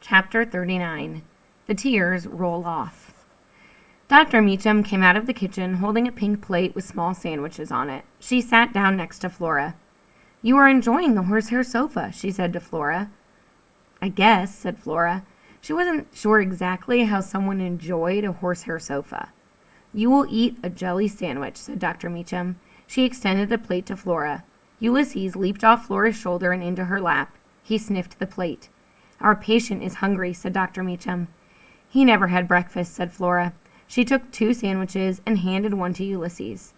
Chapter 39. The Tears Roll Off. Dr. Meacham came out of the kitchen holding a pink plate with small sandwiches on it. She sat down next to Flora. "You are enjoying the horsehair sofa," she said to Flora. "I guess," said Flora. She wasn't sure exactly how someone enjoyed a horsehair sofa. "You will eat a jelly sandwich," said Dr. Meacham. She extended the plate to Flora. Ulysses leaped off Flora's shoulder and into her lap. He sniffed the plate. "Our patient is hungry," said Dr. Meacham. "He never had breakfast," said Flora. She took 2 sandwiches and handed one to Ulysses.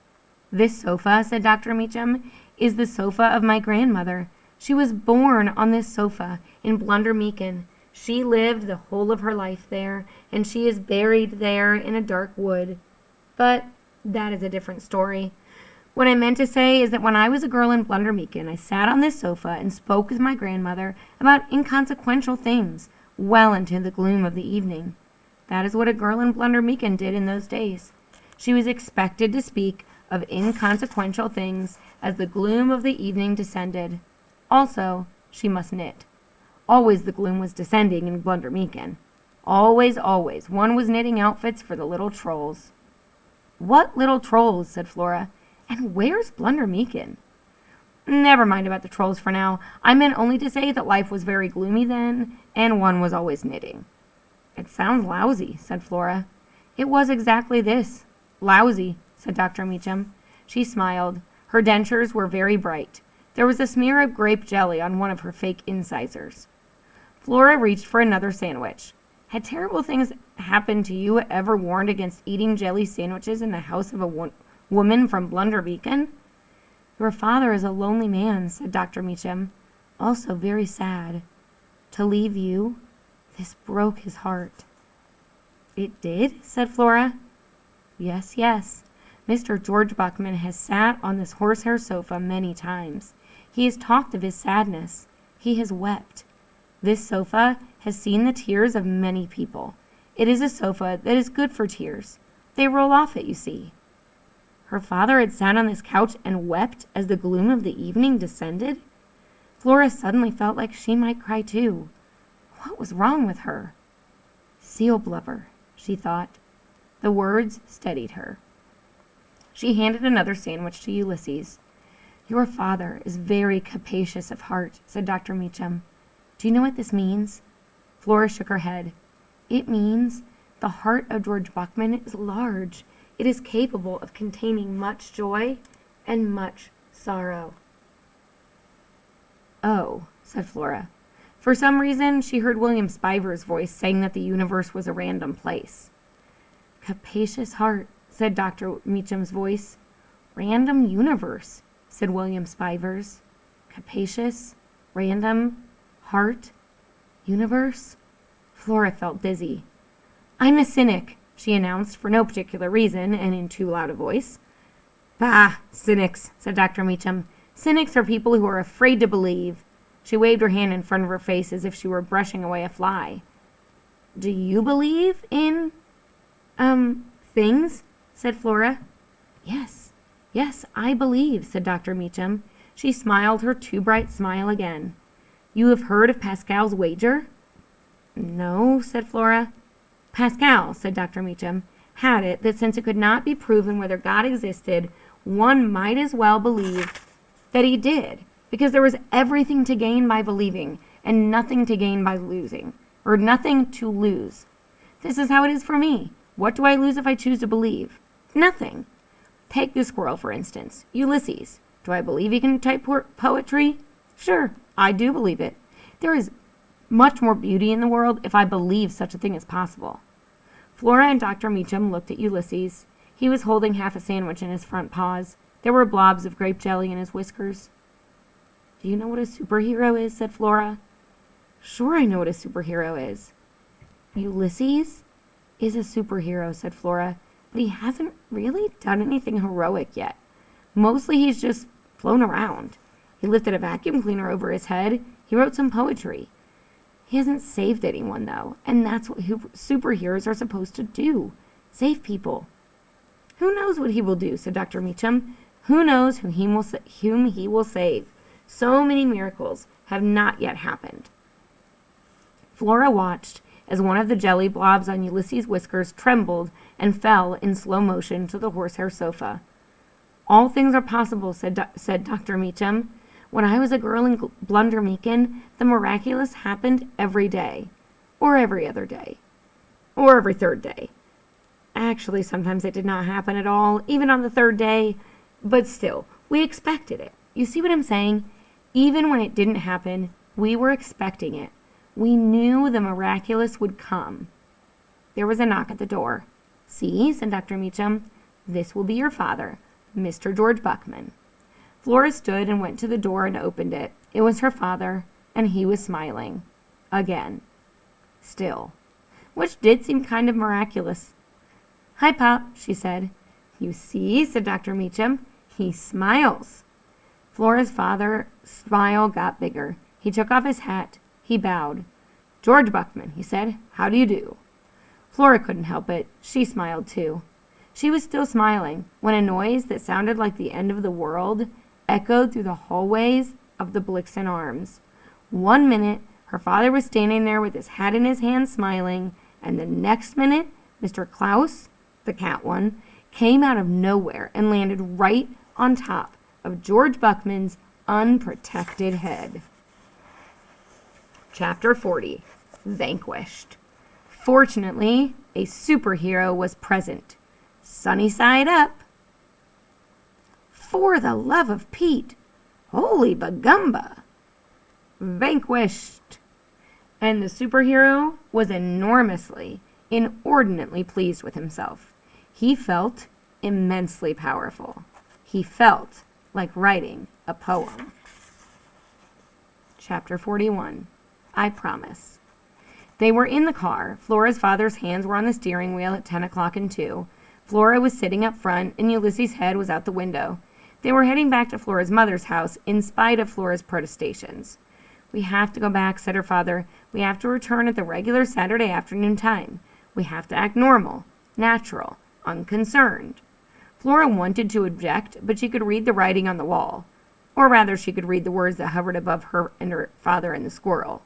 "This sofa," said Dr. Meacham, "is the sofa of my grandmother. She was born on this sofa in Blundermeakin. She lived the whole of her life there, and she is buried there in a dark wood. But that is a different story. What I meant to say is that when I was a girl in Blundermeakin, I sat on this sofa and spoke with my grandmother about inconsequential things well into the gloom of the evening. That is what a girl in Blundermeakin did in those days. She was expected to speak of inconsequential things as the gloom of the evening descended. Also, she must knit. Always the gloom was descending in Blundermeakin. Always, always, one was knitting outfits for the little trolls." "What little trolls?" said Flora. "And where's Blundermeakin?" "Never mind about the trolls for now. I meant only to say that life was very gloomy then, and one was always knitting." "It sounds lousy," said Flora. "It was exactly this. Lousy," said Dr. Meacham. She smiled. Her dentures were very bright. There was a smear of grape jelly on one of her fake incisors. Flora reached for another sandwich. "Had terrible things happened to you ever warned against eating jelly sandwiches in the house of a woman from Blundermeakin?" "Your father is a lonely man," said Dr. Meacham. "Also very sad. To leave you, this broke his heart." "It did?" said Flora. Yes. Mr. George Buckman has sat on this horsehair sofa many times. He has talked of his sadness. He has wept. This sofa has seen the tears of many people. It is a sofa that is good for tears. They roll off it, you see." Her father had sat on this couch and wept as the gloom of the evening descended. Flora suddenly felt like she might cry too. What was wrong with her? "Seal blubber," she thought. The words steadied her. She handed another sandwich to Ulysses. "Your father is very capacious of heart," said Dr. Meacham. "Do you know what this means?" Flora shook her head. "It means the heart of George Buckman is large. It is capable of containing much joy and much sorrow." "Oh," said Flora. For some reason, she heard William Spiver's voice saying that the universe was a random place. "Capacious heart," said Dr. Meacham's voice. "Random universe," said William Spiver's. "Capacious, random, heart, universe." Flora felt dizzy. "I'm a cynic," she announced for no particular reason and in too loud a voice. "Bah, cynics," said Dr. Meacham. "Cynics are people who are afraid to believe." She waved her hand in front of her face as if she were brushing away a fly. "Do you believe in, things?" said Flora. Yes, I believe," said Dr. Meacham. She smiled her too bright smile again. "You have heard of Pascal's wager?" "No," said Flora. "Pascal," said Dr. Meacham, "had it that since it could not be proven whether God existed, one might as well believe that he did, because there was everything to gain by believing and nothing to gain by losing, or nothing to lose. This is how it is for me. What do I lose if I choose to believe? Nothing. Take this squirrel, for instance. Ulysses. Do I believe he can type poetry? Sure, I do believe it. There is much more beauty in the world if I believe such a thing is possible." Flora and Dr. Meacham looked at Ulysses. He was holding half a sandwich in his front paws. There were blobs of grape jelly in his whiskers. "Do you know what a superhero is?" said Flora. "Sure, I know what a superhero is." "Ulysses is a superhero," said Flora, "but he hasn't really done anything heroic yet. Mostly he's just flown around. He lifted a vacuum cleaner over his head. He wrote some poetry. He hasn't saved anyone, though, and that's what superheroes are supposed to do, save people." "Who knows what he will do?" said Dr. Meacham. "Who knows whom he will save? So many miracles have not yet happened." Flora watched as one of the jelly blobs on Ulysses' whiskers trembled and fell in slow motion to the horsehair sofa. "All things are possible," said Dr. Meacham. "When I was a girl in Blundermeakin, the miraculous happened every day. Or every other day. Or every third day. Actually, sometimes it did not happen at all, even on the third day. But still, we expected it. You see what I'm saying? Even when it didn't happen, we were expecting it. We knew the miraculous would come." There was a knock at the door. "See," said Dr. Meacham, "this will be your father, Mr. George Buckman." Flora stood and went to the door and opened it. It was her father, and he was smiling. Again. Still. Which did seem kind of miraculous. "Hi, Pop," she said. "You see," said Dr. Meacham, "he smiles." Flora's father's smile got bigger. He took off his hat. He bowed. "George Buckman," he said, "how do you do?" Flora couldn't help it. She smiled too. She was still smiling when a noise that sounded like the end of the world echoed through the hallways of the Blixen Arms. 1 minute, her father was standing there with his hat in his hand smiling, and the next minute, Mr. Klaus, the cat one, came out of nowhere and landed right on top of George Buckman's unprotected head. Chapter 40. Vanquished. Fortunately, a superhero was present. Sunny side up. "For the love of Pete! Holy bagumba!" Vanquished. And the superhero was enormously, inordinately pleased with himself. He felt immensely powerful. He felt like writing a poem. Chapter 41. I Promise. They were in the car. Flora's father's hands were on the steering wheel at 10 o'clock and 2. Flora was sitting up front, and Ulysses' head was out the window. They were heading back to Flora's mother's house, in spite of Flora's protestations. "We have to go back," said her father. "We have to return at the regular Saturday afternoon time. We have to act normal, natural, unconcerned." Flora wanted to object, but she could read the writing on the wall. Or rather, she could read the words that hovered above her and her father and the squirrel.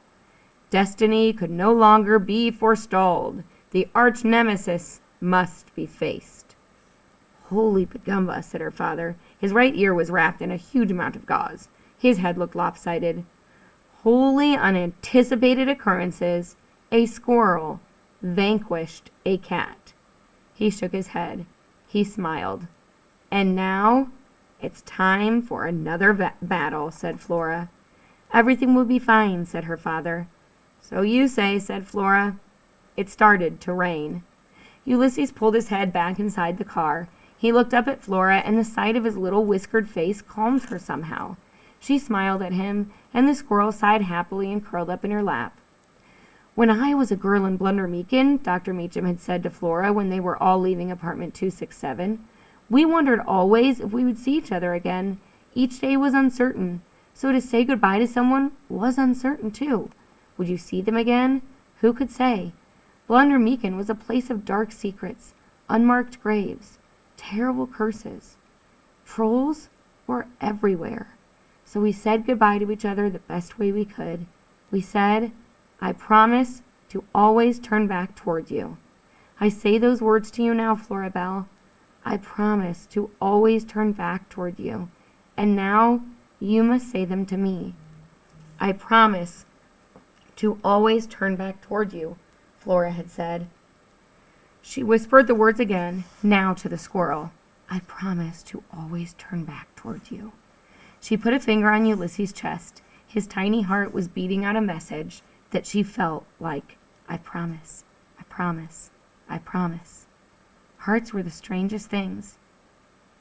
Destiny could no longer be forestalled. The arch nemesis must be faced. "Holy bagumba," said her father. His right ear was wrapped in a huge amount of gauze. His head looked lopsided. "Wholly unanticipated occurrences. A squirrel vanquished a cat." He shook his head. He smiled. "And now it's time for another battle," said Flora. "Everything will be fine," said her father. "So you say," said Flora. It started to rain. Ulysses pulled his head back inside the car. He looked up at Flora, and the sight of his little whiskered face calmed her somehow. She smiled at him, and the squirrel sighed happily and curled up in her lap. "When I was a girl in Blundermeakin," Dr. Meacham had said to Flora when they were all leaving apartment 267, "we wondered always if we would see each other again. Each day was uncertain, so to say goodbye to someone was uncertain too. Would you see them again? Who could say? Blundermeakin was a place of dark secrets, unmarked graves, terrible curses. Trolls were everywhere. So we said goodbye to each other the best way we could. We said, 'I promise to always turn back toward you.' I say those words to you now, Flora Belle. I promise to always turn back toward you. And now you must say them to me. I promise to always turn back toward you," Flora had said. She whispered the words again, now to the squirrel. "I promise to always turn back toward you." She put a finger on Ulysses' chest. His tiny heart was beating out a message that she felt like, "I promise, I promise, I promise." Hearts were the strangest things.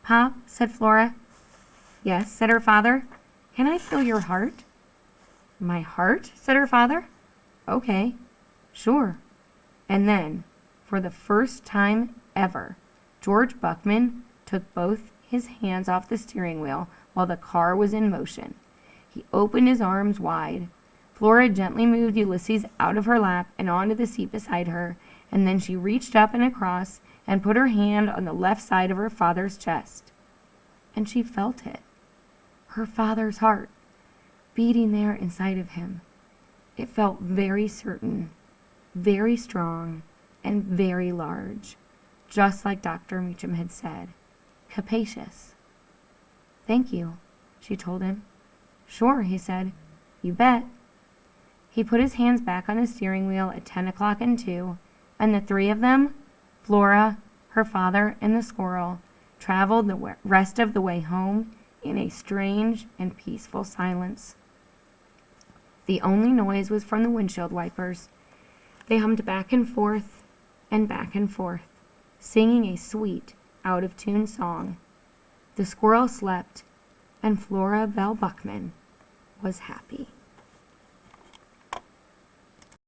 "Pop," said Flora. "Yes," said her father. "Can I feel your heart?" "My heart?" said her father. "Okay, sure." And then, for the first time ever, George Buckman took both his hands off the steering wheel while the car was in motion. He opened his arms wide. Flora gently moved Ulysses out of her lap and onto the seat beside her, and then she reached up and across and put her hand on the left side of her father's chest. And she felt it. Her father's heart, beating there inside of him. It felt very certain, very strong, and very large, just like Dr. Meacham had said. Capacious. "Thank you," she told him. "Sure," he said. "You bet." He put his hands back on the steering wheel at 10 o'clock and 2, and the three of them, Flora, her father, and the squirrel, traveled the rest of the way home in a strange and peaceful silence. The only noise was from the windshield wipers. They hummed back and forth, singing a sweet, out-of-tune song. The squirrel slept, and Flora Bell Buckman was happy.